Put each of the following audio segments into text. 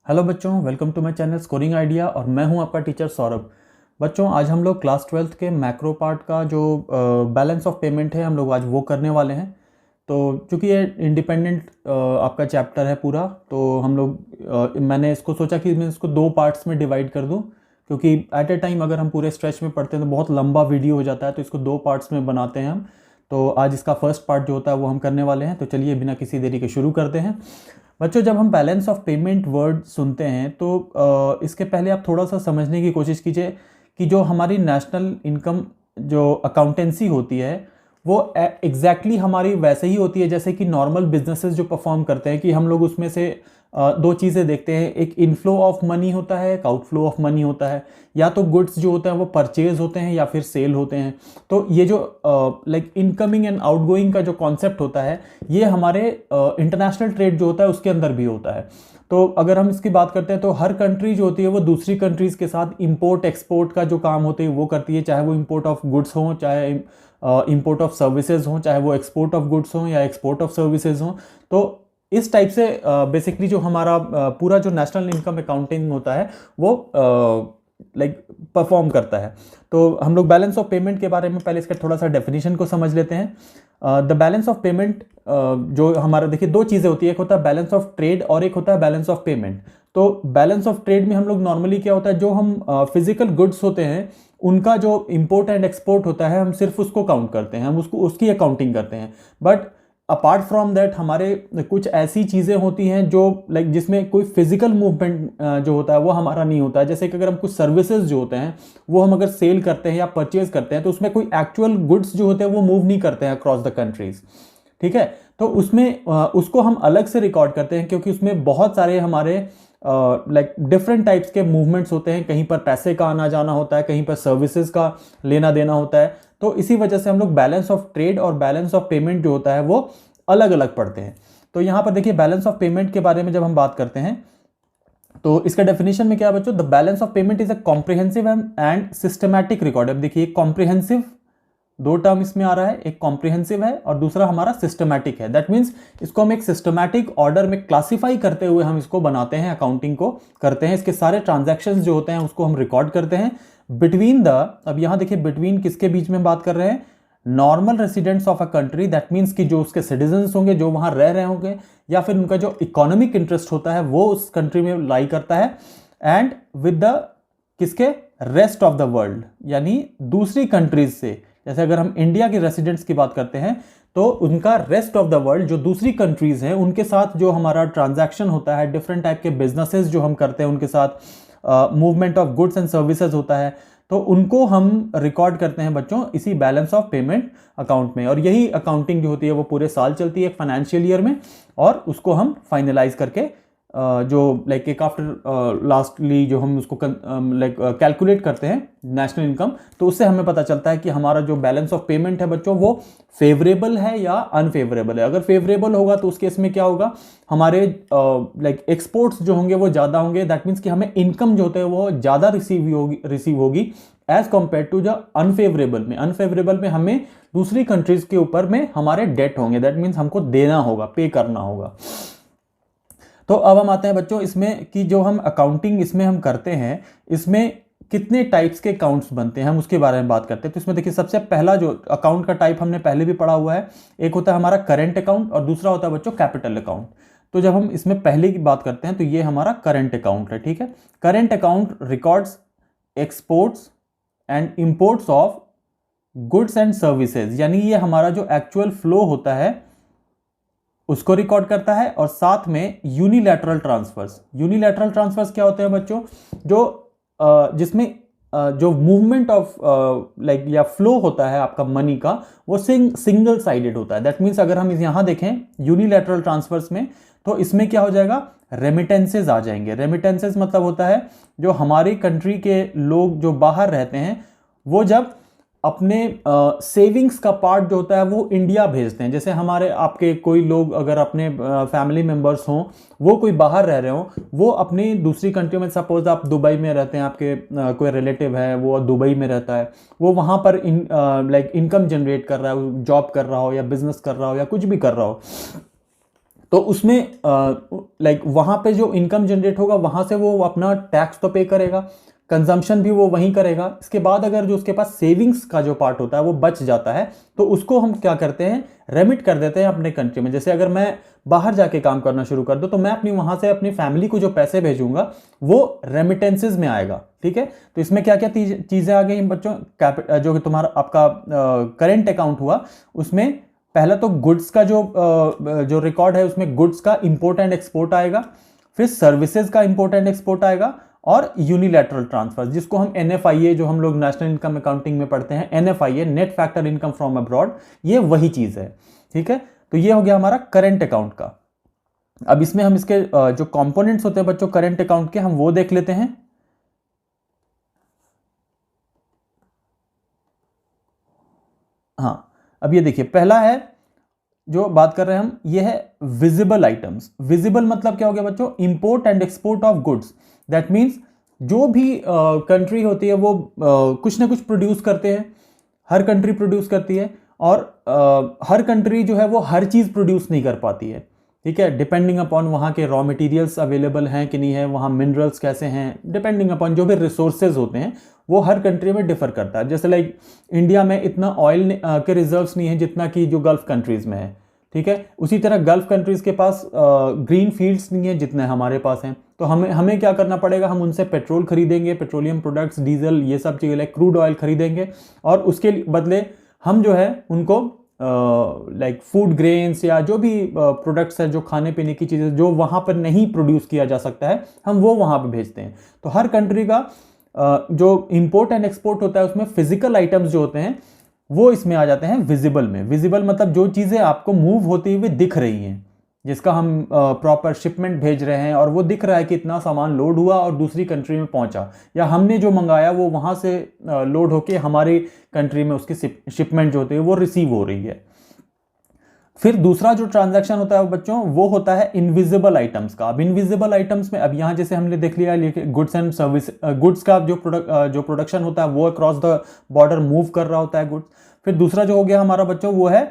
Hello बच्चों, welcome to my channel Scoring Idea और मैं हूं आपका टीचर सौरभ। बच्चों, आज हम लोग क्लास 12th के मैक्रो पार्ट का जो बैलेंस ऑफ पेमेंट है हम लोग आज वो करने वाले हैं। तो चूंकि ये इंडिपेंडेंट आपका चैप्टर है पूरा, तो हम लोग मैंने इसको सोचा कि मैं इसको दो पार्ट्स में डिवाइड कर दूं, क्योंकि एट ए टाइम अगर हम पूरे स्ट्रेच में पढ़ते हैं तो बहुत लंबा वीडियो हो जाता है, तो इसको दो पार्ट्स में बनाते हैं हम। तो आज इसका फर्स्ट पार्ट जो होता है वो हम करने वाले हैं। तो चलिए बिना किसी देरी के शुरू करते हैं। बच्चों, जब हम बैलेंस ऑफ पेमेंट वर्ड सुनते हैं तो इसके पहले आप थोड़ा सा समझने की कोशिश कीजिए कि जो हमारी नेशनल इनकम जो अकाउंटेंसी होती है वो एग्जैक्टली हमारी वैसे ही होती है जैसे कि नॉर्मल बिजनेसेस जो परफॉर्म करते हैं, कि हम लोग उसमें से दो चीज़ें देखते हैं। एक इनफ्लो ऑफ मनी होता है, एक आउटफ्लो ऑफ मनी होता है। या तो गुड्स जो होते हैं वो परचेज होते हैं या फिर सेल होते हैं। तो ये जो लाइक इनकमिंग एंड आउटगोइंग का जो कॉन्सेप्ट होता है, ये हमारे इंटरनेशनल ट्रेड जो होता है उसके अंदर भी होता है। तो अगर हम इसकी बात करते हैं तो हर कंट्री जो होती है वो दूसरी कंट्रीज़ के साथ इंपोर्ट एक्सपोर्ट का जो काम होते हैं वो करती है, चाहे वो इंपोर्ट ऑफ गुड्स हो, चाहे इंपोर्ट ऑफ सर्विसेज हो, चाहे वो एक्सपोर्ट ऑफ गुड्स हो या एक्सपोर्ट ऑफ सर्विसेज हो। तो इस टाइप से बेसिकली जो हमारा पूरा जो नेशनल इनकम अकाउंटिंग होता है वो लाइक परफॉर्म करता है। तो हम लोग बैलेंस ऑफ पेमेंट के बारे में पहले इसका थोड़ा सा डेफिनेशन को समझ लेते हैं। द बैलेंस ऑफ पेमेंट जो हमारा, देखिए दो चीज़ें होती है, एक होता है बैलेंस ऑफ ट्रेड और एक होता है बैलेंस ऑफ पेमेंट। तो बैलेंस ऑफ ट्रेड में हम लोग नॉर्मली क्या होता है, जो हम फिजिकल गुड्स होते हैं उनका जो इंपोर्ट एंड एक्सपोर्ट होता है हम सिर्फ उसको काउंट करते हैं, हम उसको उसकी अकाउंटिंग करते हैं। बट अपार्ट फ्रॉम दैट हमारे कुछ ऐसी चीज़ें होती हैं जो लाइक जिसमें कोई फिजिकल मूवमेंट जो होता है वो हमारा नहीं होता है। जैसे कि अगर हम कुछ सर्विसेज जो होते हैं वो हम अगर सेल करते हैं या परचेज करते हैं तो उसमें कोई एक्चुअल गुड्स जो होते हैं वो मूव नहीं करते हैं अक्रॉस द कंट्रीज। ठीक है, तो उसमें उसको हम अलग से रिकॉर्ड करते हैं, क्योंकि उसमें बहुत सारे हमारे लाइक डिफरेंट टाइप्स के मूवमेंट्स होते हैं। कहीं पर पैसे का आना जाना होता है, कहीं पर सर्विसेज का लेना देना होता है। तो इसी वजह से हम लोग बैलेंस ऑफ ट्रेड और बैलेंस ऑफ पेमेंट जो होता है वो अलग अलग पढ़ते हैं। तो यहाँ पर देखिए बैलेंस ऑफ पेमेंट के बारे में जब हम बात करते हैं तो इसका डेफिनेशन में क्या है बच्चों, the balance of payment is a comprehensive and systematic record. अब देखिए कॉम्प्रिहेंसिव, दो टर्म इसमें आ रहा है, एक कॉम्प्रिहेंसिव है और दूसरा हमारा सिस्टमैटिक है। दैट मीन्स इसको हम एक सिस्टमैटिक ऑर्डर में क्लासिफाई करते हुए हम इसको बनाते हैं, अकाउंटिंग को करते हैं। इसके सारे ट्रांजैक्शंस जो होते हैं उसको हम रिकॉर्ड करते हैं बिटवीन द, अब यहां देखिए बिटवीन किसके बीच में बात कर रहे हैं, normal residents of a country. That means कि जो उसके सिटीजन्स होंगे, जो वहां रह रहे होंगे, या फिर उनका जो इकोनॉमिक इंटरेस्ट होता है वो उस कंट्री में लाई करता है, एंड विद द किसके, रेस्ट ऑफ द वर्ल्ड, यानी दूसरी कंट्रीज से। जैसे अगर हम इंडिया के रेसिडेंट्स की बात करते हैं तो उनका रेस्ट ऑफ द वर्ल्ड जो दूसरी कंट्रीज हैं उनके साथ जो हमारा ट्रांजैक्शन होता है, डिफरेंट टाइप के बिजनेसेस जो हम करते हैं उनके साथ movement of goods and services होता है, तो उनको हम रिकॉर्ड करते हैं बच्चों इसी बैलेंस ऑफ पेमेंट अकाउंट में। और यही अकाउंटिंग जो होती है वो पूरे साल चलती है एक फाइनेंशियल ईयर में, और उसको हम फाइनलाइज करके जो लाइक एक आफ्टर लास्टली जो हम उसको लाइक कैलकुलेट करते हैं नेशनल इनकम, तो उससे हमें पता चलता है कि हमारा जो बैलेंस ऑफ पेमेंट है बच्चों वो फेवरेबल है या अनफेवरेबल है। अगर फेवरेबल होगा तो उस केस में क्या होगा, हमारे लाइक एक्सपोर्ट्स जो होंगे वो ज़्यादा होंगे। दैट मीन्स कि हमें इनकम जो होते हैं वो ज़्यादा रिसीव होगी as compare to the unfavourable में। अनफेवरेबल में हमें दूसरी कंट्रीज के ऊपर में हमारे डेट होंगे, दैट मीन्स हमको देना होगा, पे करना होगा। तो अब हम आते हैं बच्चों इसमें कि जो हम अकाउंटिंग इसमें हम करते हैं, इसमें कितने टाइप्स के अकाउंट्स बनते हैं हम उसके बारे में बात करते हैं। तो इसमें देखिए सबसे पहला जो अकाउंट का टाइप हमने पहले भी पढ़ा हुआ है, एक होता है हमारा करेंट अकाउंट और दूसरा होता है बच्चों कैपिटल अकाउंट। तो जब हम इसमें पहले की बात करते हैं तो ये हमारा करेंट अकाउंट है। ठीक है, current account records exports and imports of goods and services, यानी ये हमारा जो एक्चुअल फ्लो होता है उसको रिकॉर्ड करता है, और साथ में यूनिलैटरल ट्रांसफर्स। यूनिलैटरल ट्रांसफर्स क्या होते हैं बच्चों, जो जिसमें जो मूवमेंट ऑफ लाइक या फ्लो होता है आपका मनी का वो सिंगल साइडेड होता है। दैट मीन्स अगर हम यहां देखें यूनिलैटरल ट्रांसफर्स में तो इसमें क्या हो जाएगा, रेमिटेंसेज आ जाएंगे। रेमिटेंसेज मतलब होता है जो हमारी कंट्री के लोग जो बाहर रहते हैं वो जब अपने सेविंग्स का पार्ट जो होता है वो इंडिया भेजते हैं। जैसे हमारे आपके कोई लोग अगर अपने फैमिली मेंबर्स हों, वो कोई बाहर रह रहे हों, वो अपनी दूसरी कंट्री में, सपोज आप दुबई में रहते हैं, आपके कोई रिलेटिव है वो दुबई में रहता है, वो वहाँ पर लाइक इनकम जनरेट कर रहा है, जॉब कर रहा हो या बिजनेस कर रहा हो या कुछ भी कर रहा हो, तो उसमें लाइक वहाँ पे जो इनकम जनरेट होगा वहाँ से वो अपना टैक्स तो पे करेगा, कंजम्पशन भी वो वहीं करेगा। इसके बाद अगर जो उसके पास सेविंग्स का जो पार्ट होता है वो बच जाता है तो उसको हम क्या करते हैं, रेमिट कर देते हैं अपने कंट्री में। जैसे अगर मैं बाहर जाके काम करना शुरू कर दूं तो मैं अपनी वहां से अपनी फैमिली को जो पैसे भेजूंगा वो रेमिटेंसेज में आएगा। ठीक है, तो इसमें क्या क्या चीजें आ गई बच्चों, जो तुम्हारा आपका करेंट अकाउंट हुआ उसमें पहला तो गुड्स का जो रिकॉर्ड है उसमें गुड्स का इंपोर्ट एंड एक्सपोर्ट आएगा, फिर सर्विसेज का इंपोर्ट एंड एक्सपोर्ट आएगा, और यूनिलैटरल ट्रांसफर जिसको हम NFIA जो हम लोग नेशनल इनकम अकाउंटिंग में पढ़ते हैं, NFIA net factor income from abroad, ये वही चीज है। ठीक है, तो ये हो गया हमारा करंट अकाउंट का। अब इसमें हम इसके जो कंपोनेंट्स होते हैं बच्चों करंट अकाउंट के, हम वो देख लेते हैं। हाँ, अब ये देखिए पहला है जो बात कर रहे हैं हम, ये है विजिबल आइटम्स। विजिबल मतलब क्या हो गया बच्चों, import and export of goods. That means जो भी कंट्री होती है वो कुछ ना कुछ प्रोड्यूस करते हैं, हर कंट्री प्रोड्यूस करती है, और हर कंट्री जो है वो हर चीज़ प्रोड्यूस नहीं कर पाती है। ठीक है, डिपेंडिंग अपॉन वहाँ के रॉ मटेरियल्स अवेलेबल हैं कि नहीं है, वहाँ मिनरल्स कैसे हैं, डिपेंडिंग अपॉन जो भी रिसोर्सेज होते हैं वो हर कंट्री में डिफर करता है। जैसे लाइक इंडिया में इतना ऑयल के रिजर्व्स नहीं है जितना कि जो गल्फ कंट्रीज़ में है। ठीक है, उसी तरह गल्फ कंट्रीज़ के पास ग्रीन फील्ड्स नहीं है जितने हमारे पास हैं। तो हमें क्या करना पड़ेगा, हम उनसे पेट्रोल खरीदेंगे, पेट्रोलियम प्रोडक्ट्स, डीजल, ये सब चीज़ें लाइक क्रूड ऑयल खरीदेंगे, और उसके बदले हम जो है उनको लाइक फूड ग्रेन्स या जो भी प्रोडक्ट्स है, जो खाने पीने की चीज़ें जो वहाँ पर नहीं प्रोड्यूस किया जा सकता है, हम वो वहाँ पर भेजते हैं। तो हर कंट्री का जो इंपोर्ट एंड एक्सपोर्ट होता है उसमें फिजिकल आइटम्स जो होते हैं वो इसमें आ जाते हैं विजिबल में। विजिबल मतलब जो चीज़ें आपको मूव होती हुई दिख रही हैं, जिसका हम प्रॉपर शिपमेंट भेज रहे हैं और वो दिख रहा है कि इतना सामान लोड हुआ और दूसरी कंट्री में पहुंचा, या हमने जो मंगाया वो वहाँ से लोड होके हमारी कंट्री में उसकी शिपमेंट जो होती है वो रिसीव हो रही है। फिर दूसरा जो ट्रांजैक्शन होता है बच्चों वो होता है इनविजिबल आइटम्स का। अब इनविजिबल आइटम्स में अब यहाँ जैसे हमने देख लिया गुड्स एंड सर्विस, गुड्स का जो प्रोडक्शन होता है वो अक्रॉस द बॉर्डर मूव कर रहा होता है गुड्स। फिर दूसरा जो हो गया हमारा बच्चों वो है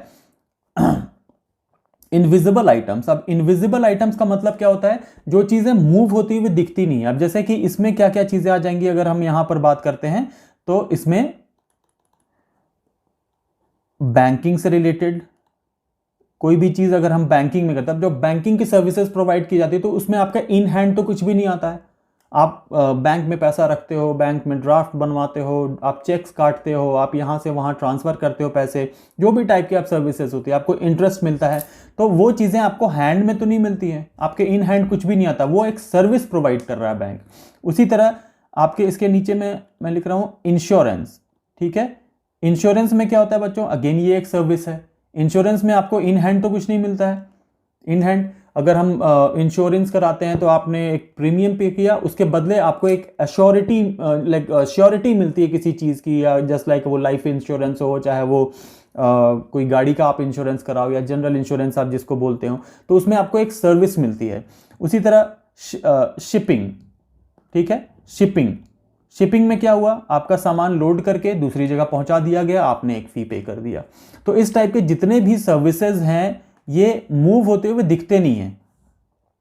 इनविजिबल आइटम्स। अब इनविजिबल आइटम्स का मतलब क्या होता है, जो चीजें मूव होती हुई दिखती नहीं है। अब जैसे कि इसमें क्या क्या चीजें आ जाएंगी अगर हम यहां पर बात करते हैं, तो इसमें बैंकिंग से रिलेटेड कोई भी चीज अगर हम बैंकिंग में करते हैं, जो बैंकिंग की सर्विसेज प्रोवाइड की जाती है तो उसमें आपका इन हैंड तो कुछ भी नहीं आता है। आप बैंक में पैसा रखते हो, बैंक में ड्राफ्ट बनवाते हो, आप चेक्स काटते हो, आप यहाँ से वहाँ ट्रांसफ़र करते हो पैसे, जो भी टाइप की आप सर्विसेज होती है, आपको इंटरेस्ट मिलता है, तो वो चीज़ें आपको हैंड में तो नहीं मिलती हैं, आपके इन हैंड कुछ भी नहीं आता, वो एक सर्विस प्रोवाइड कर रहा है बैंक। उसी तरह आपके इसके नीचे में मैं लिख रहा हूँ इंश्योरेंस। ठीक है, इंश्योरेंस में क्या होता है बच्चों, अगेन ये एक सर्विस है। इंश्योरेंस में आपको इन हैंड तो कुछ नहीं मिलता है। इन हैंड अगर हम इंश्योरेंस कराते हैं तो आपने एक प्रीमियम पे किया, उसके बदले आपको एक अश्योरिटी लाइक श्योरिटी मिलती है किसी चीज़ की, या जस्ट लाइक वो लाइफ इंश्योरेंस हो, चाहे वो कोई गाड़ी का आप इंश्योरेंस कराओ या जनरल इंश्योरेंस आप जिसको बोलते हो, तो उसमें आपको एक सर्विस मिलती है। उसी तरह शिपिंग। ठीक है, शिपिंग में क्या हुआ, आपका सामान लोड करके दूसरी जगह पहुंचा दिया गया, आपने एक फी पे कर दिया। तो इस टाइप के जितने भी सर्विसेज हैं ये मूव होते हुए दिखते नहीं हैं,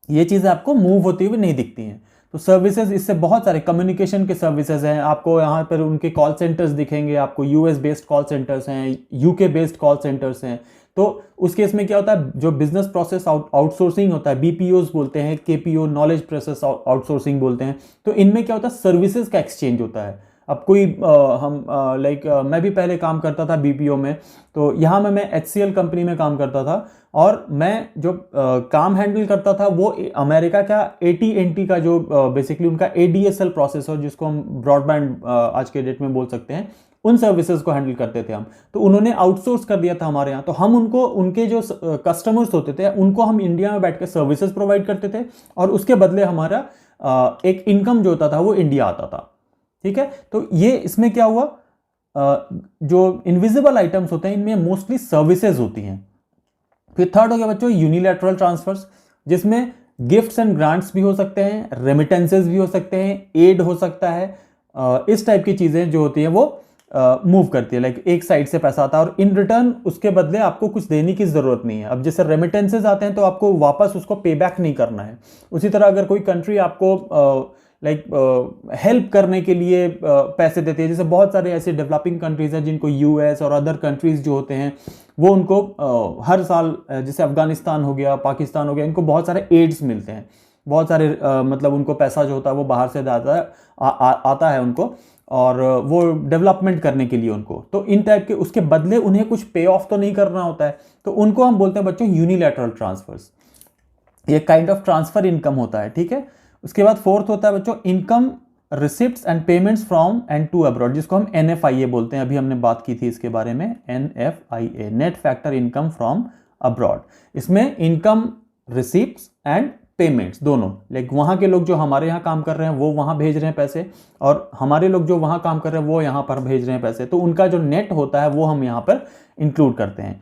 ये चीज़ें आपको मूव होती हुई नहीं दिखती हैं। तो सर्विसेज इससे बहुत सारे कम्युनिकेशन के सर्विसेज हैं, आपको यहाँ पर उनके कॉल सेंटर्स दिखेंगे, आपको US बेस्ड कॉल सेंटर्स हैं, UK बेस्ड कॉल सेंटर्स हैं। तो उस केस में क्या होता है, जो बिजनेस प्रोसेस आउटसोर्सिंग होता है, BPOs बोलते हैं, KPO नॉलेज प्रोसेस आउटसोर्सिंग बोलते हैं, तो इनमें क्या होता है, सर्विसेज का एक्सचेंज होता है। अब कोई मैं भी पहले काम करता था BPO में, तो यहाँ मैं HCL कंपनी में काम करता था, और मैं जो काम हैंडल करता था वो अमेरिका का AT&T का जो बेसिकली उनका ADSL प्रोसेसर, जिसको हम ब्रॉडबैंड आज के डेट में बोल सकते हैं, उन सर्विसेज को हैंडल करते थे हम। तो उन्होंने आउटसोर्स कर दिया था हमारे यहाँ, तो हम उनको उनके जो कस्टमर्स होते थे उनको हम इंडिया में बैठ के सर्विसेज प्रोवाइड करते थे, और उसके बदले हमारा एक इनकम जो होता था वो इंडिया आता था। ठीक है, तो ये इसमें क्या हुआ, जो इनविजिबल आइटम्स होते हैं इनमें मोस्टली सर्विसेज होती हैं। फिर थर्ड हो गया बच्चों यूनिलैटरल ट्रांसफर्स, जिसमें गिफ्ट्स एंड ग्रांट्स भी हो सकते हैं, रेमिटेंसेस भी हो सकते हैं, एड हो सकता है, इस टाइप की चीज़ें जो होती हैं वो मूव करती है, लाइक एक साइड से पैसा आता है और इन रिटर्न उसके बदले आपको कुछ देने की ज़रूरत नहीं है। अब जैसे रेमिटेंसेज आते हैं तो आपको वापस उसको पे बैक नहीं करना है। उसी तरह अगर कोई कंट्री आपको हेल्प करने के लिए पैसे देती है, जैसे बहुत सारे ऐसे डेवलपिंग कंट्रीज हैं जिनको यूएस और अदर कंट्रीज जो होते हैं वो उनको हर साल, जैसे अफगानिस्तान हो गया, पाकिस्तान हो गया, इनको बहुत सारे एड्स मिलते हैं, बहुत सारे मतलब उनको पैसा जो होता है वो बाहर से आता है आता है उनको, और वो डेवलपमेंट करने के लिए उनको, तो इन टाइप के उसके बदले उन्हें कुछ पे ऑफ तो नहीं करना होता है, तो उनको हम बोलते हैं बच्चों यूनिलैटरल ट्रांसफर्स। ये काइंड ऑफ ट्रांसफर इनकम होता है, ठीक है। उसके बाद फोर्थ होता है बच्चों income receipts and payments from and to abroad, जिसको हम NFIA बोलते हैं, अभी हमने बात की थी इसके बारे में, NFIA, net factor income from abroad. इसमें इनकम रिसिप्ट्स एंड पेमेंट्स दोनों, लाइक वहाँ के लोग जो हमारे यहाँ काम कर रहे हैं वो वहाँ भेज रहे हैं पैसे, और हमारे लोग जो वहाँ काम कर रहे हैं वो यहाँ पर भेज रहे हैं पैसे, तो उनका जो नेट होता है वो हम यहाँ पर इंक्लूड करते हैं।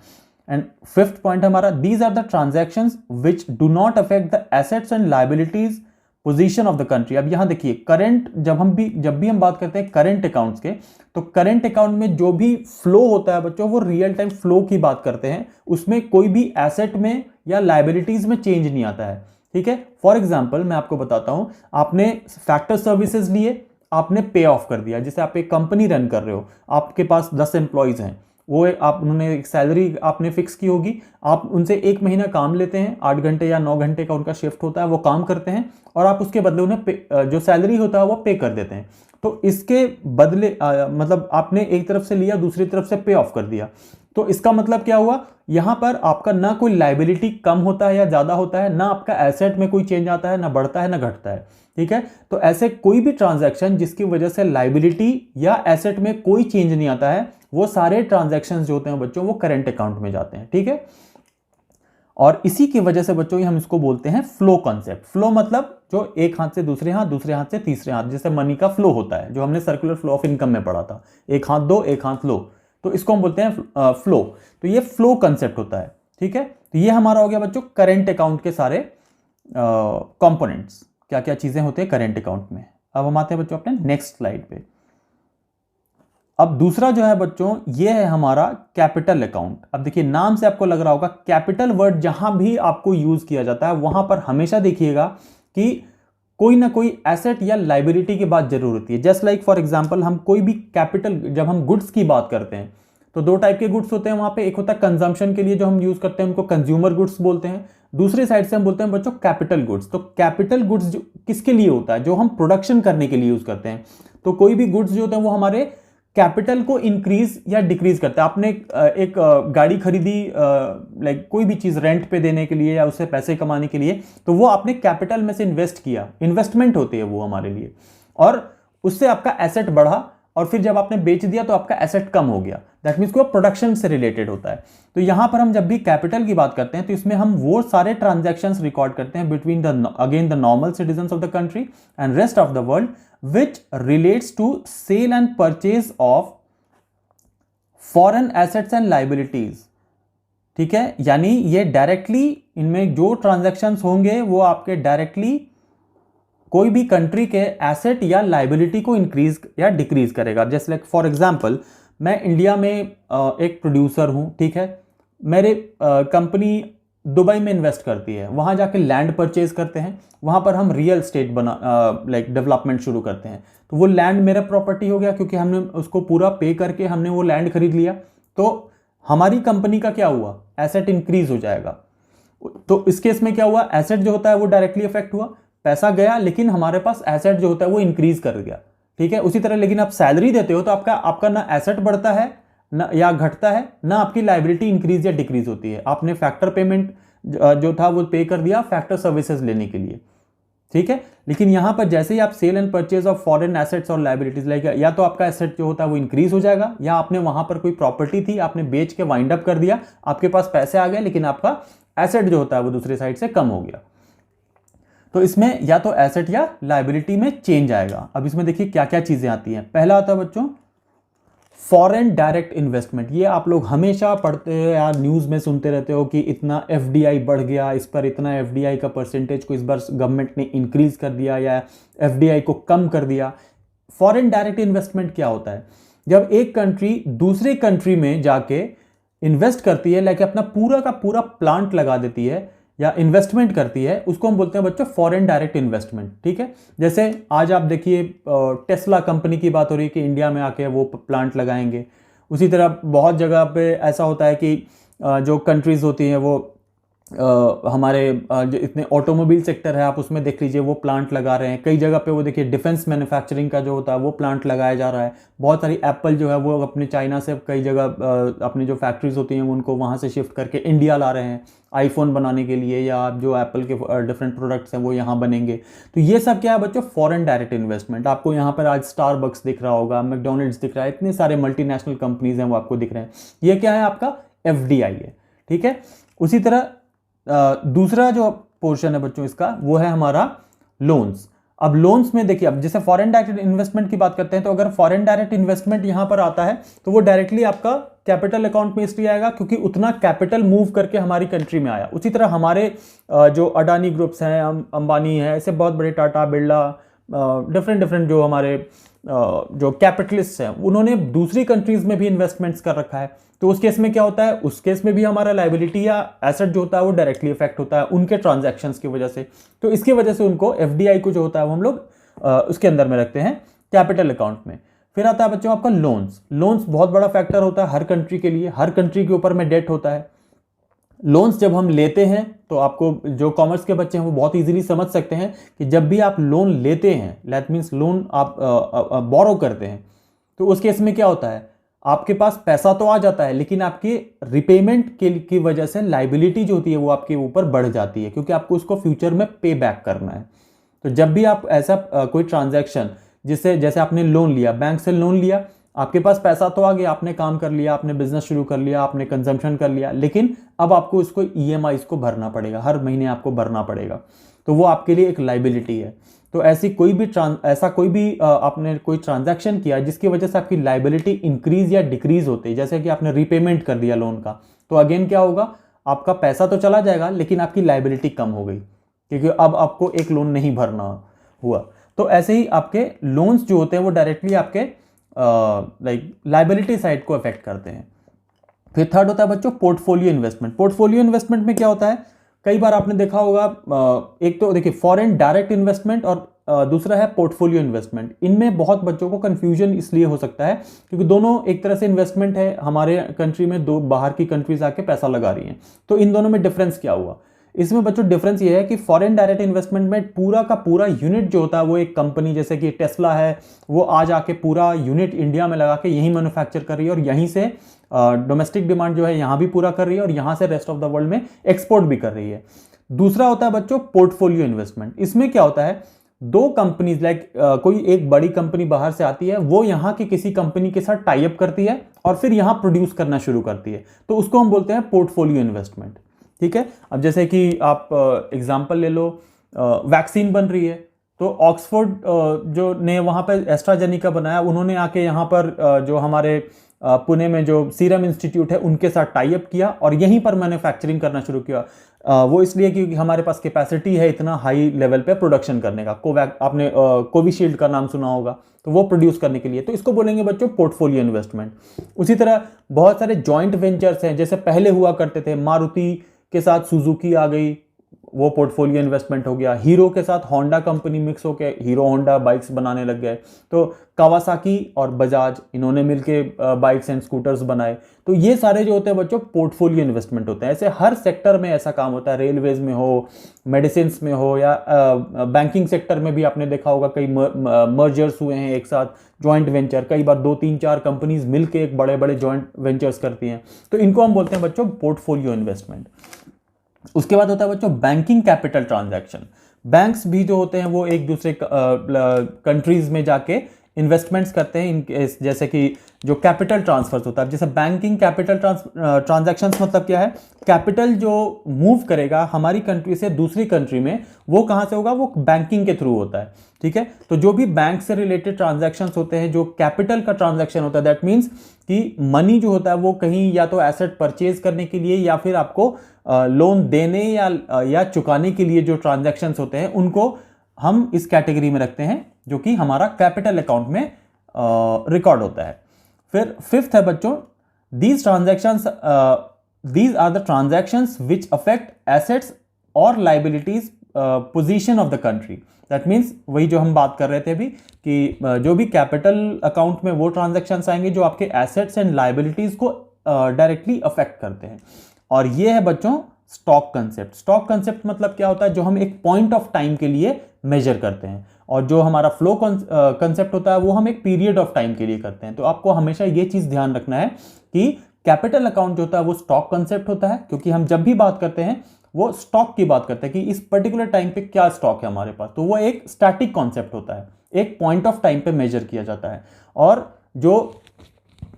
एंड फिफ्थ पॉइंट हमारा, these are the transactions which do not affect the assets and liabilities position of the country. अब यहाँ देखिए करंट, जब भी हम बात करते हैं करंट अकाउंट्स के, तो करंट अकाउंट में जो भी फ्लो होता है बच्चों वो रियल टाइम फ्लो की बात करते हैं, उसमें कोई भी एसेट में या लायबिलिटीज में चेंज नहीं आता है, ठीक है। फॉर एग्जाम्पल मैं आपको बताता हूं, आपने फैक्टर सर्विसेज लिए, आपने पे ऑफ कर दिया, जैसे आप एक कंपनी रन कर रहे हो, आपके पास 10 एम्प्लॉयज हैं, वो आप उन्होंने एक सैलरी आपने फिक्स की होगी, आप उनसे एक महीना काम लेते हैं, 8 घंटे या 9 घंटे का उनका शिफ्ट होता है, वो काम करते हैं और आप उसके बदले उन्हें जो सैलरी होता है वो पे कर देते हैं। तो इसके बदले मतलब आपने एक तरफ से लिया, दूसरी तरफ से पे ऑफ कर दिया, तो इसका मतलब क्या हुआ, यहां पर आपका ना कोई लायबिलिटी कम होता है या ज्यादा होता है, ना आपका एसेट में कोई चेंज आता है, ना बढ़ता है ना घटता है, ठीक है। तो ऐसे कोई भी ट्रांजैक्शन जिसकी वजह से लायबिलिटी या एसेट में कोई चेंज नहीं आता है, वो सारे ट्रांजैक्शंस जो होते हैं बच्चों वो करंट अकाउंट में जाते हैं, ठीक है। और इसी की वजह से बच्चों हम इसको बोलते हैं फ्लो कॉन्सेप्ट। फ्लो मतलब जो एक हाथ से दूसरे हाथ से तीसरे हाथ, जैसे मनी का फ्लो होता है, जो हमने सर्कुलर फ्लो ऑफ इनकम में पढ़ा था, एक हाथ दो एक हाथ लो, तो इसको हम बोलते हैं फ्लो। तो ये फ्लो कॉन्सेप्ट होता है, ठीक है। तो ये हमारा हो गया बच्चों करंट अकाउंट के सारे कंपोनेंट्स, क्या क्या चीजें होती है करंट अकाउंट में। अब हम आते हैं बच्चों अपने नेक्स्ट स्लाइड पे। अब दूसरा जो है बच्चों ये है हमारा कैपिटल अकाउंट। अब देखिए नाम से आपको लग रहा होगा, कैपिटल वर्ड जहां भी आपको यूज किया जाता है वहां पर हमेशा देखिएगा कि कोई ना कोई एसेट या लाइबिलिटी की बात जरूर होती है। जस्ट लाइक फॉर एग्जांपल, हम कोई भी कैपिटल, जब हम गुड्स की बात करते हैं तो दो टाइप के गुड्स होते हैं वहां पे, एक होता है कंजम्पशन के लिए जो हम यूज करते हैं, उनको कंज्यूमर गुड्स बोलते हैं, दूसरे साइड से हम बोलते हैं बच्चों कैपिटल गुड्स। तो कैपिटल गुड्स किसके लिए होता है, जो हम प्रोडक्शन करने के लिए यूज करते हैं। तो कोई भी गुड्स जो होते हैं वो हमारे कैपिटल को इंक्रीज या डिक्रीज करता है। आपने एक गाड़ी खरीदी, लाइक कोई भी चीज रेंट पे देने के लिए या उससे पैसे कमाने के लिए, तो वो आपने कैपिटल में से इन्वेस्ट किया, इन्वेस्टमेंट होती है वो हमारे लिए, और उससे आपका एसेट बढ़ा, और फिर जब आपने बेच दिया तो आपका एसेट कम हो गया। दैट मीन्स वो प्रोडक्शन से रिलेटेड होता है। तो यहां पर हम जब भी कैपिटल की बात करते हैं तो इसमें हम वो सारे ट्रांजैक्शंस रिकॉर्ड करते हैं between the normal citizens of the country and rest of the world which relates to sale and purchase of foreign assets and liabilities, ठीक है। यानी ये डायरेक्टली, इनमें जो ट्रांजैक्शंस होंगे वो आपके डायरेक्टली कोई भी कंट्री के एसेट या लाइबिलिटी को इंक्रीज या डिक्रीज करेगा। जैसे लाइक फॉर एग्जांपल, मैं इंडिया में एक प्रोड्यूसर हूं, ठीक है, मेरे कंपनी दुबई में इन्वेस्ट करती है, वहां जाके लैंड परचेज करते हैं, वहां पर हम रियल एस्टेट लाइक डेवलपमेंट शुरू करते हैं, तो वो लैंड मेरा प्रॉपर्टी हो गया क्योंकि हमने उसको पूरा पे करके हमने वो लैंड खरीद लिया। तो हमारी कंपनी का क्या हुआ, एसेट इंक्रीज हो जाएगा। तो इस केस में क्या हुआ, एसेट जो होता है वो डायरेक्टली इफेक्ट हुआ, पैसा गया, लेकिन हमारे पास एसेट जो होता है वो इंक्रीज कर गया, ठीक है। उसी तरह लेकिन आप सैलरी देते हो तो आपका ना एसेट बढ़ता है ना या घटता है, ना आपकी लाइबिलिटी इंक्रीज या डिक्रीज होती है। आपने फैक्टर पेमेंट जो था वो पे कर दिया फैक्टर सर्विसेज लेने के लिए, ठीक है। लेकिन यहां पर जैसे ही आप sale and purchase of foreign assets और लाइबिलिटीज, लाइक या तो आपका एसेट जो होता है वो इंक्रीज हो जाएगा, या आपने वहां पर कोई प्रॉपर्टी थी आपने बेच के वाइंड अप कर दिया, आपके पास पैसे आ गए, लेकिन आपका एसेट जो होता है वो दूसरी साइड से कम हो गया। तो इसमें या तो एसेट या लाइबिलिटी में चेंज आएगा। अब इसमें देखिए क्या क्या चीजें आती हैं। पहला आता है बच्चों फॉरेन डायरेक्ट इन्वेस्टमेंट। ये आप लोग हमेशा पढ़ते हो या न्यूज़ में सुनते रहते हो कि इतना एफडीआई बढ़ गया, इस पर इतना एफडीआई का परसेंटेज को इस बार गवर्नमेंट ने इंक्रीज कर दिया या एफडीआई को कम कर दिया। फॉरेन डायरेक्ट इन्वेस्टमेंट क्या होता है, जब एक कंट्री दूसरी कंट्री में जाके इन्वेस्ट करती है, लाइक अपना पूरा का पूरा प्लांट लगा देती है या इन्वेस्टमेंट करती है, उसको हम बोलते हैं बच्चों फॉरेन डायरेक्ट इन्वेस्टमेंट। ठीक है, जैसे आज आप देखिए टेस्ला कंपनी की बात हो रही है कि इंडिया में आके वो प्लांट लगाएंगे। उसी तरह बहुत जगह पे ऐसा होता है कि जो कंट्रीज़ होती हैं वो हमारे जो इतने ऑटोमोबाइल सेक्टर है आप उसमें देख लीजिए वो प्लांट लगा रहे हैं। कई जगह पे वो देखिए डिफेंस मैन्युफैक्चरिंग का जो होता है वो प्लांट लगाया जा रहा है। बहुत सारी एप्पल जो है वो अपने चाइना से कई जगह अपनी जो फैक्ट्रीज होती हैं उनको वहाँ से शिफ्ट करके इंडिया ला रहे हैं आईफोन बनाने के लिए, या जो एप्पल के डिफरेंट प्रोडक्ट्स हैं वो यहाँ बनेंगे। तो ये सब क्या है बच्चों, फॉरेन डायरेक्ट इन्वेस्टमेंट। आपको यहाँ पर आज स्टारबक्स दिख रहा होगा, मैकडोनल्ड्स दिख रहा है, इतने सारे मल्टीनेशनल कंपनीज हैं वो आपको दिख रहे हैं। ये क्या है, आपका FDI है। ठीक है, उसी तरह दूसरा जो पोर्शन है बच्चों इसका वो है हमारा लोन्स। अब लोन्स में देखिए, अब जैसे फॉरेन डायरेक्ट इन्वेस्टमेंट की बात करते हैं तो अगर फॉरेन डायरेक्ट इन्वेस्टमेंट यहां पर आता है तो वो डायरेक्टली आपका कैपिटल अकाउंट में इसलिए आएगा क्योंकि उतना कैपिटल मूव करके हमारी कंट्री में आया। उसी तरह हमारे जो अडानी ग्रुप्स हैं, अंबानी है, ऐसे बहुत बड़े टाटा, बिरला, डिफरेंट जो हमारे जो कैपिटलिस्ट हैं उन्होंने दूसरी कंट्रीज में भी इन्वेस्टमेंट्स कर रखा है। तो उस केस में क्या होता है, उस केस में भी हमारा लायबिलिटी या एसेट जो होता है वो डायरेक्टली इफेक्ट होता है उनके ट्रांजैक्शंस की वजह से। तो इसकी वजह से उनको FDI को जो होता है वो हम लोग उसके अंदर में रखते हैं कैपिटल अकाउंट में। फिर आता है बच्चों आपका लोन्स। लोन्स बहुत बड़ा फैक्टर होता है हर कंट्री के लिए, हर कंट्री के ऊपर में डेट होता है। लोन्स जब हम लेते हैं तो आपको जो कॉमर्स के बच्चे हैं वो बहुत इजीली समझ सकते हैं कि जब भी आप लोन लेते हैं, दैट मीन्स लोन आप बोरो करते हैं, तो उस केस में क्या होता है, आपके पास पैसा तो आ जाता है लेकिन आपकी रिपेमेंट की वजह से लाइबिलिटी जो होती है वो आपके ऊपर बढ़ जाती है क्योंकि आपको उसको फ्यूचर में पे बैक करना है। तो जब भी आप ऐसा कोई ट्रांजैक्शन जिससे, जैसे आपने लोन लिया, बैंक से लोन लिया, आपके पास पैसा तो आ गया, आपने काम कर लिया, आपने बिजनेस शुरू कर लिया, आपने कंजम्पशन कर लिया, लेकिन अब आपको उसको EMIs को भरना पड़ेगा, हर महीने आपको भरना पड़ेगा। तो वो आपके लिए एक लाइबिलिटी है। तो ऐसी कोई भी आपने कोई ट्रांजैक्शन किया जिसकी वजह से आपकी लाइबिलिटी इंक्रीज या डिक्रीज होती है, जैसे कि आपने रीपेमेंट कर दिया लोन का, तो अगेन क्या होगा, आपका पैसा तो चला जाएगा लेकिन आपकी लाइबिलिटी कम हो गई क्योंकि अब आपको एक लोन नहीं भरना हुआ। तो ऐसे ही आपके लोन्स जो होते हैं वो डायरेक्टली आपके लाइक लाइबिलिटी साइड को अफेक्ट करते हैं। फिर थर्ड होता है बच्चों पोर्टफोलियो इन्वेस्टमेंट। पोर्टफोलियो इन्वेस्टमेंट में क्या होता है, कई बार आपने देखा होगा, एक तो देखिए फॉरेन डायरेक्ट इन्वेस्टमेंट और दूसरा है पोर्टफोलियो इन्वेस्टमेंट। इनमें बहुत बच्चों को कंफ्यूजन इसलिए हो सकता है क्योंकि दोनों एक तरह से इन्वेस्टमेंट है, हमारे कंट्री में दो बाहर की कंट्रीज आके पैसा लगा रही हैं। तो इन दोनों में डिफरेंस क्या हुआ, इसमें बच्चों डिफरेंस ये है कि फॉरेन डायरेक्ट इन्वेस्टमेंट में पूरा का पूरा यूनिट जो होता है वो एक कंपनी जैसे कि टेस्ला है वो आज आके पूरा यूनिट इंडिया में लगा के यहीं मैन्युफैक्चर कर रही है और यहीं से डोमेस्टिक डिमांड जो है यहाँ भी पूरा कर रही है और यहाँ से रेस्ट ऑफ द वर्ल्ड में एक्सपोर्ट भी कर रही है। दूसरा होता है बच्चों पोर्टफोलियो इन्वेस्टमेंट। इसमें क्या होता है, दो कंपनीज लाइक कोई एक बड़ी कंपनी बाहर से आती है, वो यहाँ की किसी कंपनी के साथ टाई अप करती है और फिर यहाँ प्रोड्यूस करना शुरू करती है, तो उसको हम बोलते हैं पोर्टफोलियो इन्वेस्टमेंट। ठीक है, अब जैसे कि आप एग्जांपल ले लो, वैक्सीन बन रही है तो ऑक्सफोर्ड जो ने वहाँ पर एस्ट्राजेनिका बनाया, उन्होंने आके यहाँ पर जो हमारे पुणे में जो सीरम इंस्टीट्यूट है उनके साथ टाई अप किया और यहीं पर मैन्युफैक्चरिंग करना शुरू किया। वो इसलिए क्योंकि हमारे पास कैपेसिटी है इतना हाई लेवल पे प्रोडक्शन करने का। आपने कोविशील्ड का नाम सुना होगा, तो वो प्रोड्यूस करने के लिए, तो इसको बोलेंगे बच्चों पोर्टफोलियो इन्वेस्टमेंट। उसी तरह बहुत सारे जॉइंट वेंचर्स हैं, जैसे पहले हुआ करते थे, मारुति के साथ सुजुकी आ गई, वो पोर्टफोलियो इन्वेस्टमेंट हो गया। हीरो के साथ होंडा कंपनी मिक्स होकर हीरो होंडा बाइक्स बनाने लग गए, तो कावासाकी और बजाज इन्होंने मिलके बाइक्स एंड स्कूटर्स बनाए। तो ये सारे जो होते हैं बच्चों पोर्टफोलियो इन्वेस्टमेंट होते हैं। ऐसे हर सेक्टर में ऐसा काम होता है, रेलवेज में हो, मेडिसिन में हो, या बैंकिंग सेक्टर में भी आपने देखा होगा कई मर्जर्स हुए हैं एक साथ, जॉइंट वेंचर, कई बार 2-3-4 कंपनीज मिलके एक बड़े बड़े जॉइंट वेंचर्स करती हैं, तो इनको हम बोलते हैं बच्चों पोर्टफोलियो इन्वेस्टमेंट। उसके बाद होता है बच्चों बैंकिंग कैपिटल ट्रांजैक्शन। बैंक्स भी जो होते हैं वो एक दूसरे कंट्रीज में जाके इन्वेस्टमेंट्स करते हैं, जैसे कि जो कैपिटल ट्रांसफर्स होता है। जैसे बैंकिंग कैपिटल ट्रांजैक्शंस मतलब क्या है, कैपिटल जो मूव करेगा हमारी कंट्री से दूसरी कंट्री में, वो कहाँ से होगा, वो बैंकिंग के थ्रू होता है। ठीक है, तो जो भी बैंक से रिलेटेड ट्रांजैक्शंस होते हैं, जो कैपिटल का ट्रांजैक्शन होता है, दैट मीन्स कि मनी जो होता है वो कहीं या तो एसेट परचेज करने के लिए या फिर आपको लोन देने या चुकाने के लिए जो ट्रांजैक्शंस होते हैं, उनको हम इस कैटेगरी में रखते हैं जो कि हमारा कैपिटल अकाउंट में रिकॉर्ड होता है। फिर फिफ्थ है बच्चों, these are the transactions which affect assets और liabilities position of the country. That means वही जो हम बात कर रहे थे अभी कि जो भी कैपिटल अकाउंट में वो ट्रांजैक्शंस आएंगे जो आपके एसेट्स एंड लाइबिलिटीज को डायरेक्टली अफेक्ट करते हैं। और ये है बच्चों स्टॉक कंसेप्ट। स्टॉक कंसेप्ट मतलब क्या होता है, जो हम एक पॉइंट ऑफ टाइम के लिए मेजर करते हैं, और जो हमारा फ्लो कंसेप्ट होता है वो हम एक पीरियड ऑफ टाइम के लिए करते हैं। तो आपको हमेशा ये चीज ध्यान रखना है कि कैपिटल अकाउंट जो होता है वो स्टॉक कंसेप्ट होता है, क्योंकि हम जब भी बात करते हैं वो स्टॉक की बात करते हैं कि इस पर्टिकुलर टाइम पे क्या स्टॉक है हमारे पास। तो वो एक स्टैटिक कॉन्सेप्ट होता है, एक पॉइंट ऑफ टाइम पे मेजर किया जाता है। और जो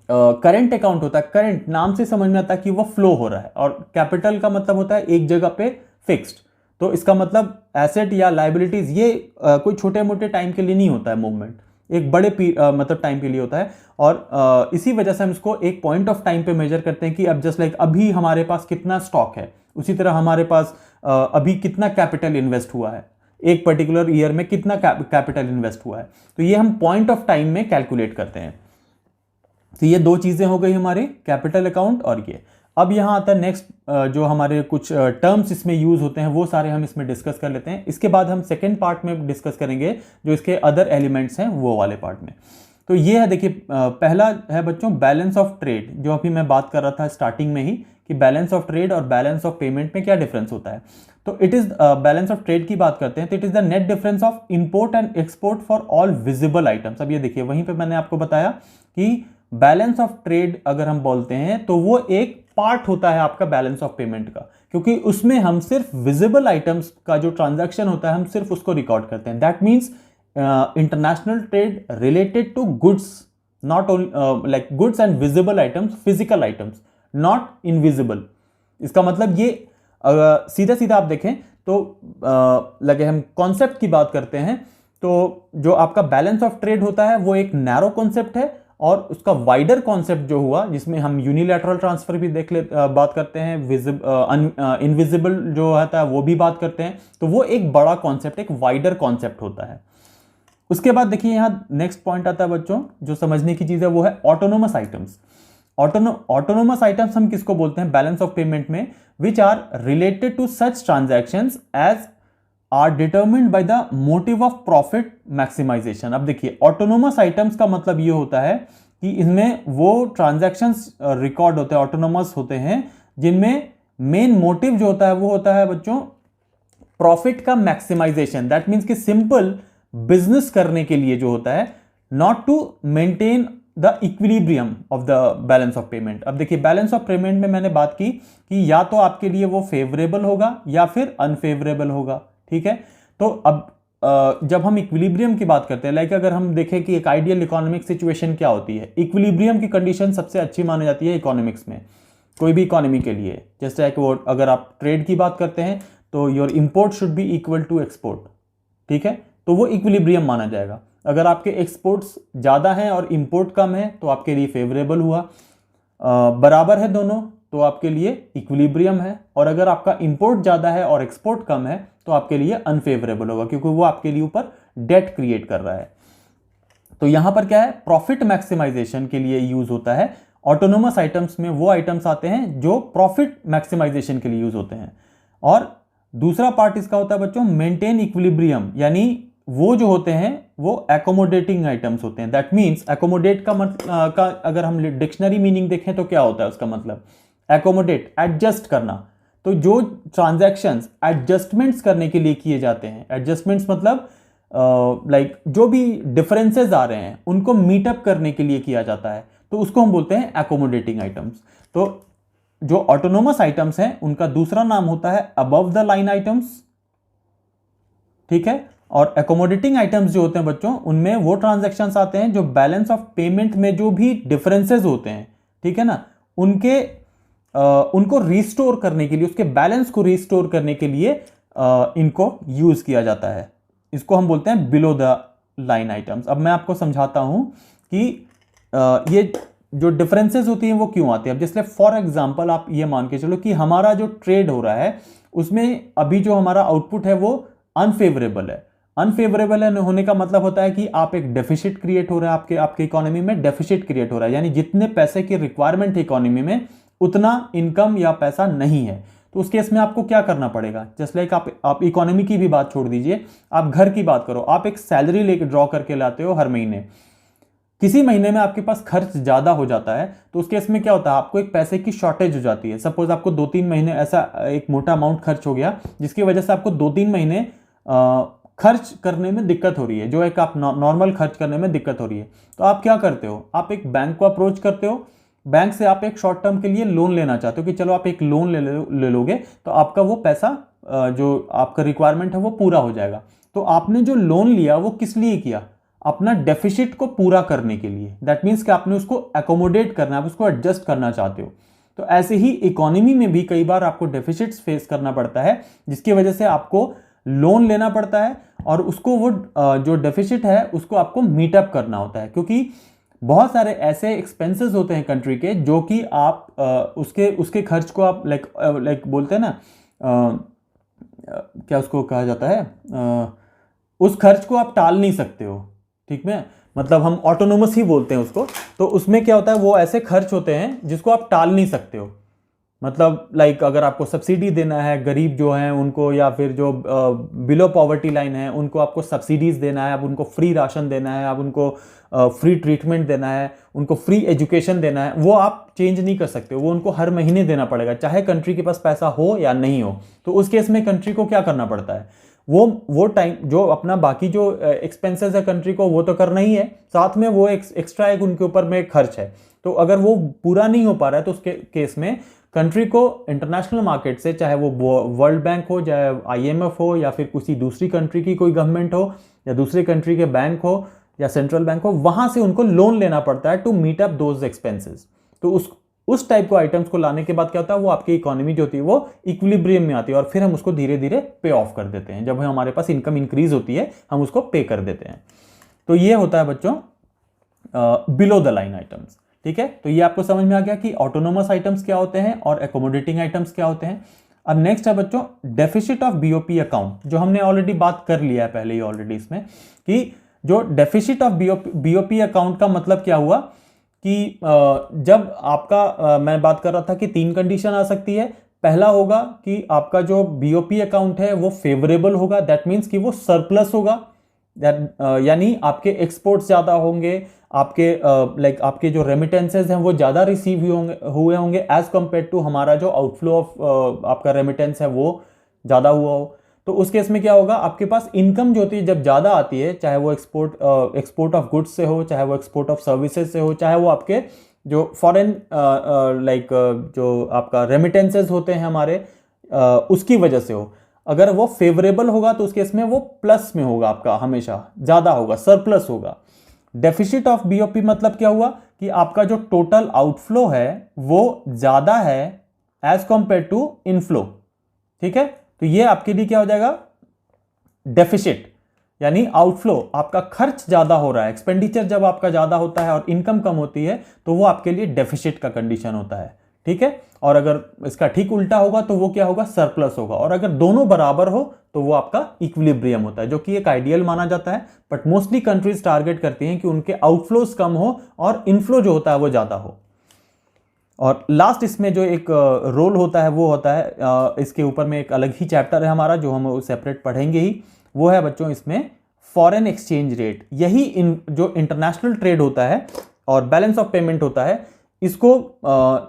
करंट अकाउंट होता है, करंट नाम से समझ में आता है कि वो फ्लो हो रहा है, और कैपिटल का मतलब होता है एक जगह पे फिक्स्ड। तो इसका मतलब एसेट या लाइबिलिटीज ये कोई छोटे मोटे टाइम के लिए नहीं होता है मूवमेंट, एक बड़े मतलब टाइम के लिए होता है। और इसी वजह से हम इसको एक पॉइंट ऑफ टाइम पे मेजर करते हैं कि अब जस्ट लाइक अभी हमारे पास कितना स्टॉक है, उसी तरह हमारे पास अभी कितना कैपिटल इन्वेस्ट हुआ है, एक पर्टिकुलर ईयर में कितना कैपिटल इन्वेस्ट हुआ है। तो ये हम पॉइंट ऑफ टाइम में कैलकुलेट करते हैं। तो ये दो चीजें हो गई हमारी, कैपिटल अकाउंट और ये। अब यहां आता है नेक्स्ट, जो हमारे कुछ टर्म्स इसमें यूज होते हैं वो सारे हम इसमें डिस्कस कर लेते हैं। इसके बाद हम सेकेंड पार्ट में डिस्कस करेंगे जो इसके अदर एलिमेंट्स हैं वो वाले पार्ट में। तो ये है, देखिए पहला है बच्चों बैलेंस ऑफ ट्रेड, जो अभी मैं बात कर रहा था स्टार्टिंग में ही कि बैलेंस ऑफ ट्रेड और बैलेंस ऑफ पेमेंट में क्या डिफरेंस होता है। तो it is balance of trade की बात करते हैं तो it is the net difference of import and export for all visible items. अब ये देखिए वहीं पे मैंने आपको बताया कि बैलेंस ऑफ ट्रेड अगर हम बोलते हैं तो वो एक पार्ट होता है आपका बैलेंस ऑफ पेमेंट का, क्योंकि उसमें हम सिर्फ विजिबल आइटम्स का जो ट्रांजैक्शन होता है हम सिर्फ उसको रिकॉर्ड करते हैं। That means international trade related to goods, not like goods and visible items, physical items, not invisible. इसका मतलब ये सीधा सीधा आप देखें तो लगे हम कॉन्सेप्ट की बात करते हैं तो जो आपका बैलेंस ऑफ ट्रेड होता है वो एक नैरो कॉन्सेप्ट है, और उसका वाइडर कॉन्सेप्ट जो हुआ जिसमें हम यूनिलैटरल ट्रांसफर भी बात करते हैं, इनविजिबल जो होता है वो भी बात करते हैं। तो वो एक बड़ा कॉन्सेप्ट, एक वाइडर कॉन्सेप्ट होता है। उसके बाद देखिए यहां नेक्स्ट पॉइंट आता है बच्चों, जो समझने की चीज है वो है ऑटोनोमस आइटम्स। ऑटोनोमस आइटम्स हम किसको बोलते हैं बैलेंस ऑफ पेमेंट में, which are related to such transactions as are determined by the motive of profit maximisation. अब देखिए ऑटोनोमस आइटम्स का मतलब ये होता है कि इसमें वो ट्रांजैक्शंस रिकॉर्ड होते हैं, ऑटोनोमस होते हैं, जिनमें मेन मोटिव जो होता है वो होता है बच्चों प्रॉफिट का मैक्सिमाइजेशन। दैट मीन्स कि सिंपल बिजनेस करने के लिए जो होता है, not to maintain the equilibrium of the balance of payment. अब देखिए बैलेंस ऑफ पेमेंट में मैंने बात की कि या तो आपके लिए वो फेवरेबल होगा या फिर अनफेवरेबल होगा, ठीक है। तो अब जब हम इक्विलिब्रियम की बात करते हैं, लाइक अगर हम देखें कि एक आइडियल इकोनॉमिक सिचुएशन क्या होती है, इक्विलिब्रियम की कंडीशन सबसे अच्छी मानी जाती है इकोनॉमिक्स में, कोई भी इकोनॉमी के लिए। जैसे कि वो अगर आप ट्रेड की बात करते हैं तो your import should be equal to export, ठीक है, तो वो इक्विलिब्रियम माना जाएगा। अगर आपके एक्सपोर्ट्स ज़्यादा हैं और इंपोर्ट कम है तो आपके लिए फेवरेबल हुआ, बराबर है दोनों तो आपके लिए इक्विलिब्रियम है, और अगर आपका इंपोर्ट ज़्यादा है और एक्सपोर्ट कम है तो आपके लिए अनफेवरेबल होगा, क्योंकि वो आपके लिए ऊपर डेट क्रिएट कर रहा है। तो यहां पर क्या है, प्रॉफिट मैक्सिमाइजेशन के लिए यूज होता है। ऑटोनोमस आइटम्स में वो आइटम्स आते हैं जो प्रॉफिट मैक्सिमाइजेशन के लिए यूज होते हैं। और दूसरा पार्ट इसका होता है बच्चों मेंटेन इक्विलिब्रियम, यानी वो जो होते हैं वो एकोमोडेटिंग आइटम्स होते हैं। दैट मीन्स एकोमोडेट का अगर हम डिक्शनरी मीनिंग देखें तो क्या होता है उसका मतलब, एकोमोडेट एडजस्ट करना। तो जो ट्रांजैक्शंस एडजस्टमेंट्स करने के लिए किए जाते हैं, एडजस्टमेंट्स मतलब लाइक जो भी डिफरेंसेस आ रहे हैं उनको मीटअप करने के लिए किया जाता है, तो उसको हम बोलते हैं एकोमोडेटिंग आइटम्स। तो जो ऑटोनोमस आइटम्स हैं उनका दूसरा नाम होता है अबव द लाइन आइटम्स, ठीक है। और एकोमोडेटिंग आइटम्स जो होते हैं बच्चों, उनमें वो ट्रांजैक्शंस आते हैं जो बैलेंस ऑफ पेमेंट में जो भी डिफरेंसेस होते हैं, ठीक है ना, उनको रिस्टोर करने के लिए, उसके बैलेंस को रिस्टोर करने के लिए इनको यूज किया जाता है। इसको हम बोलते हैं बिलो द लाइन आइटम्स। अब मैं आपको समझाता हूं कि ये जो डिफरेंसेस होती हैं वो क्यों आती है। अब जैसे फॉर एग्जांपल आप ये मान के चलो कि हमारा जो ट्रेड हो रहा है उसमें अभी जो हमारा आउटपुट है वो अनफेवरेबल है, अनफेवरेबल होने का मतलब होता है कि आप एक डेफिसिट क्रिएट हो रहा है, आपके आपके इकोनॉमी में डेफिसिट क्रिएट हो रहा है, यानी जितने पैसे की रिक्वायरमेंट है इकोनॉमी में उतना इनकम या पैसा नहीं है। तो उस केस में आपको क्या करना पड़ेगा, जस्ट लाइक आप इकोनॉमी की भी बात छोड़ दीजिए, आप घर की बात करो, आप एक सैलरी लेके ड्रॉ करके लाते हो हर महीने, किसी महीने में आपके पास खर्च ज्यादा हो जाता है, तो उस केस में क्या होता है, आपको एक पैसे की शॉर्टेज हो जाती है। सपोज आपको 2-3 महीने ऐसा एक मोटा अमाउंट खर्च हो गया जिसकी वजह से आपको 2-3 महीने खर्च करने में दिक्कत हो रही है, जो एक आप नॉर्मल खर्च करने में दिक्कत हो रही है। तो आप क्या करते हो, आप एक बैंक को अप्रोच करते हो, बैंक से आप एक शॉर्ट टर्म के लिए लोन लेना चाहते हो कि चलो आप एक लोन ले लोगे तो आपका वो पैसा जो आपका रिक्वायरमेंट है वो पूरा हो जाएगा। तो आपने जो लोन लिया वो किस लिए किया, अपना डेफिसिट को पूरा करने के लिए। दैट मीन्स कि आपने उसको एकोमोडेट करना है, आप उसको एडजस्ट करना चाहते हो। तो ऐसे ही इकोनॉमी में भी कई बार आपको डेफिसिट्स फेस करना पड़ता है, जिसकी वजह से आपको लोन लेना पड़ता है और उसको वो जो डेफिसिट है उसको आपको मीटअप करना होता है, क्योंकि बहुत सारे ऐसे एक्सपेंसेस होते हैं कंट्री के जो कि आप उसके खर्च को आप लाइक बोलते हैं ना, क्या उसको कहा जाता है, उस खर्च को आप टाल नहीं सकते हो, ठीक है, मतलब हम ऑटोनोमस ही बोलते हैं उसको। तो उसमें क्या होता है, वो ऐसे खर्च होते हैं जिसको आप टाल नहीं सकते हो। मतलब लाइक अगर आपको सब्सिडी देना है गरीब जो हैं उनको, या फिर जो बिलो पॉवर्टी लाइन है उनको आपको सब्सिडीज देना है, आप उनको फ्री राशन देना है, आप उनको फ्री ट्रीटमेंट देना है, उनको फ्री एजुकेशन देना है, वो आप चेंज नहीं कर सकते, वो उनको हर महीने देना पड़ेगा, चाहे कंट्री के पास पैसा हो या नहीं हो। तो उस केस में कंट्री को क्या करना पड़ता है, वो टाइम जो अपना बाकी जो एक्सपेंसेस है कंट्री को वो तो करना ही है, साथ में वो एक्स्ट्रा एक उनके ऊपर में खर्च है। तो अगर वो पूरा नहीं हो पा रहा है तो उसके केस में कंट्री को इंटरनेशनल मार्केट से, चाहे वो वर्ल्ड बैंक हो, चाहे IMF हो, या फिर किसी दूसरी कंट्री की कोई गवर्नमेंट हो, या दूसरे कंट्री के बैंक हो, या सेंट्रल बैंक हो, वहां से उनको लोन लेना पड़ता है to meet up those expenses. तो उस टाइप को आइटम्स को लाने के बाद क्या होता है, वो आपकी इकोनॉमी जो होती है वो इक्विलिब्रियम में आती है और फिर हम उसको धीरे धीरे पे ऑफ कर देते हैं। जब हमारे पास इनकम इंक्रीज होती है हम उसको पे कर देते हैं। तो ये होता है बच्चों बिलो द लाइन आइटम्स, ठीक है। तो ये आपको समझ में आ गया कि ऑटोनोमस आइटम्स क्या होते हैं और एकोमोडेटिंग आइटम्स क्या होते हैं। अब नेक्स्ट है बच्चों डेफिसिट ऑफ BOP अकाउंट, जो हमने ऑलरेडी बात कर लिया है पहले ही ऑलरेडी इसमें, कि जो डेफिसिट ऑफ BOP अकाउंट का मतलब क्या हुआ कि जब आपका मैं बात कर रहा था कि 3 कंडीशन आ सकती है। पहला होगा कि आपका जो BOP अकाउंट है वो फेवरेबल होगा, दैट मीन्स कि वो सरप्लस होगा, यानी आपके एक्सपोर्ट्स ज़्यादा होंगे, आपके आपके जो रेमिटेंसेज हैं वो ज़्यादा रिसीव हुए होंगे एज कंपेयर टू हमारा जो आउटफ्लो ऑफ आपका रेमिटेंस है वो ज़्यादा हुआ हो। तो उस केस में क्या होगा, आपके पास इनकम जो होती है जब ज़्यादा आती है, चाहे वो एक्सपोर्ट ऑफ गुड्स से हो, चाहे वो एक्सपोर्ट ऑफ सर्विसेज से हो, चाहे वो आपके जो फॉरेन जो आपका रेमिटेंसेज होते हैं हमारे उसकी वजह से हो, अगर वो फेवरेबल होगा तो उस केस में वो प्लस में होगा, आपका हमेशा ज़्यादा होगा, सरप्लस होगा। डेफिसिट ऑफ BOP मतलब क्या हुआ कि आपका जो टोटल आउटफ्लो है वो ज़्यादा है एज कंपेयर टू इनफ्लो, ठीक है। तो ये आपके लिए क्या हो जाएगा, डेफिसिट, यानी आउटफ्लो, आपका खर्च ज्यादा हो रहा है, एक्सपेंडिचर जब आपका ज्यादा होता है और इनकम कम होती है तो वो आपके लिए डेफिसिट का कंडीशन होता है, ठीक है। और अगर इसका ठीक उल्टा होगा तो वो क्या होगा, सरप्लस होगा। और अगर दोनों बराबर हो तो वो आपका इक्विलिब्रियम होता है, जो कि एक आइडियल माना जाता है। बट मोस्टली कंट्रीज टारगेट करती हैं कि उनके आउटफ्लोज कम हो और इनफ्लो जो होता है वो ज्यादा हो। और लास्ट इसमें जो एक रोल होता है वो होता है, इसके ऊपर में एक अलग ही चैप्टर है हमारा जो हम सेपरेट पढ़ेंगे ही, वो है बच्चों इसमें फॉरेन एक्सचेंज रेट। यही जो इंटरनेशनल ट्रेड होता है और बैलेंस ऑफ पेमेंट होता है, इसको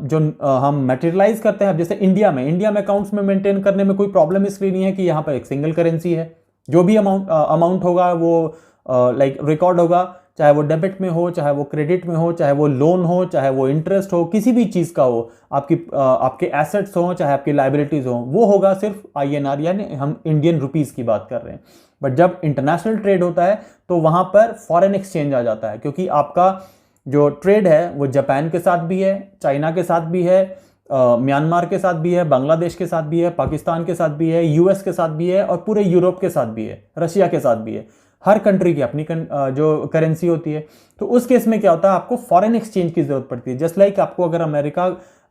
जो हम मटेरियलाइज करते हैं। जैसे इंडिया में अकाउंट्स में मेंटेन करने में कोई प्रॉब्लम इसलिए नहीं है कि यहाँ पर एक सिंगल करेंसी है, जो भी अमाउंट होगा वो रिकॉर्ड होगा, चाहे वो डेबिट में हो, चाहे वो क्रेडिट में हो, चाहे वो लोन हो, चाहे वो इंटरेस्ट हो, किसी भी चीज़ का हो, आपके एसेट्स हो चाहे आपकी लाइबिलिटीज़ हो, वो होगा सिर्फ INR, यानी हम इंडियन रुपीज़ की बात कर रहे हैं। बट जब इंटरनेशनल ट्रेड होता है तो वहाँ पर फॉरेन एक्सचेंज आ जाता है, क्योंकि आपका जो ट्रेड है वो जापान के साथ भी है, चाइना के साथ भी है, म्यांमार के साथ भी है, बांग्लादेश के साथ भी है, पाकिस्तान के साथ भी है, US के साथ भी है, और पूरे यूरोप के साथ भी है, रशिया के साथ भी है। हर कंट्री की अपनी जो करेंसी होती है। तो उस केस में क्या होता है, आपको फॉरेन एक्सचेंज की जरूरत पड़ती है। जस्ट लाइक आपको अगर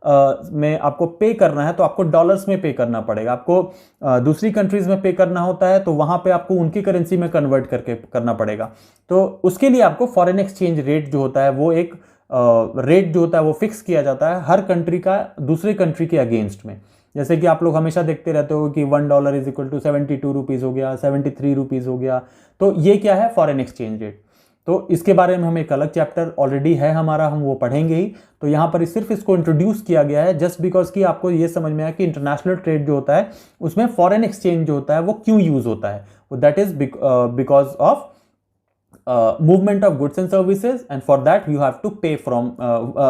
में आपको पे करना है तो आपको डॉलर्स में पे करना पड़ेगा। आपको दूसरी कंट्रीज में पे करना होता है तो वहां पे आपको उनकी करेंसी में कन्वर्ट करके करना पड़ेगा। तो उसके लिए आपको फॉरेन एक्सचेंज रेट जो होता है वो एक रेट जो होता है वो फिक्स किया जाता है हर कंट्री का दूसरे कंट्री के अगेंस्ट में। जैसे कि आप लोग हमेशा देखते रहते हो कि $1 इज इक्वल टू 72 रुपीज़ हो गया, 73 रुपीज़ हो गया। तो ये क्या है? Foreign exchange rate. तो इसके बारे में हम एक अलग चैप्टर ऑलरेडी है हमारा, हम वो पढ़ेंगे ही। तो यहाँ पर सिर्फ इसको इंट्रोड्यूस किया गया है जस्ट बिकॉज कि आपको ये समझ में आया कि इंटरनेशनल ट्रेड जो होता है उसमें फॉरेन एक्सचेंज जो होता है वो क्यों यूज होता है। That is because of movement of goods and services, and for that you have to pay from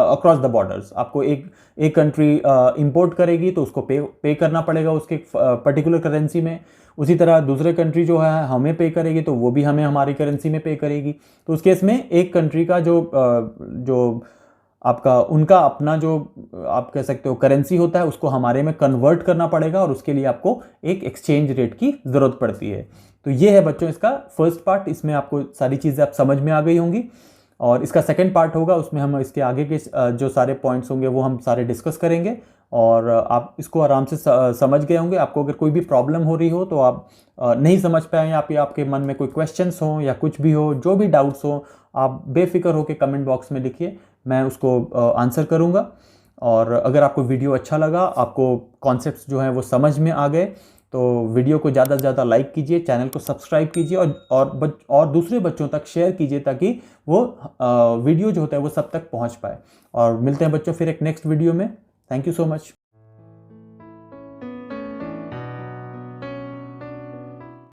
across the borders। आपको एक कंट्री इंपोर्ट करेगी तो उसको पे करना पड़ेगा उसके पर्टिकुलर करेंसी में। उसी तरह दूसरे कंट्री जो है हमें पे करेगी तो वो भी हमें हमारी करेंसी में पे करेगी। तो उस केस में एक कंट्री का जो आपका उनका अपना जो आप कह सकते हो करेंसी होता है उसको हमारे में कन्वर्ट करना पड़ेगा और उसके लिए आपको एक एक्सचेंज रेट की ज़रूरत पड़ती है। तो ये है बच्चों इसका फर्स्ट पार्ट। इसमें आपको सारी चीज़ें आप समझ में आ गई होंगी और इसका सेकंड पार्ट होगा, उसमें हम इसके आगे के जो सारे पॉइंट्स होंगे वो हम सारे डिस्कस करेंगे और आप इसको आराम से समझ गए होंगे। आपको अगर कोई भी प्रॉब्लम हो रही हो तो आप नहीं समझ पाए या फिर आपके मन में कोई क्वेश्चंस हो या कुछ भी हो, जो भी डाउट्स हो, आप बेफिक्र होकर कमेंट बॉक्स में लिखिए, मैं उसको आंसर करूँगा। और अगर आपको वीडियो अच्छा लगा, आपको कॉन्सेप्ट्स जो हैं वो समझ में आ गए तो वीडियो को ज़्यादा से ज़्यादा लाइक कीजिए, चैनल को सब्सक्राइब कीजिए और दूसरे बच्चों तक शेयर कीजिए ताकि वो वीडियो जो होता है वो सब तक पहुंच पाए। और मिलते हैं बच्चों फिर एक नेक्स्ट वीडियो में। Thank you so much.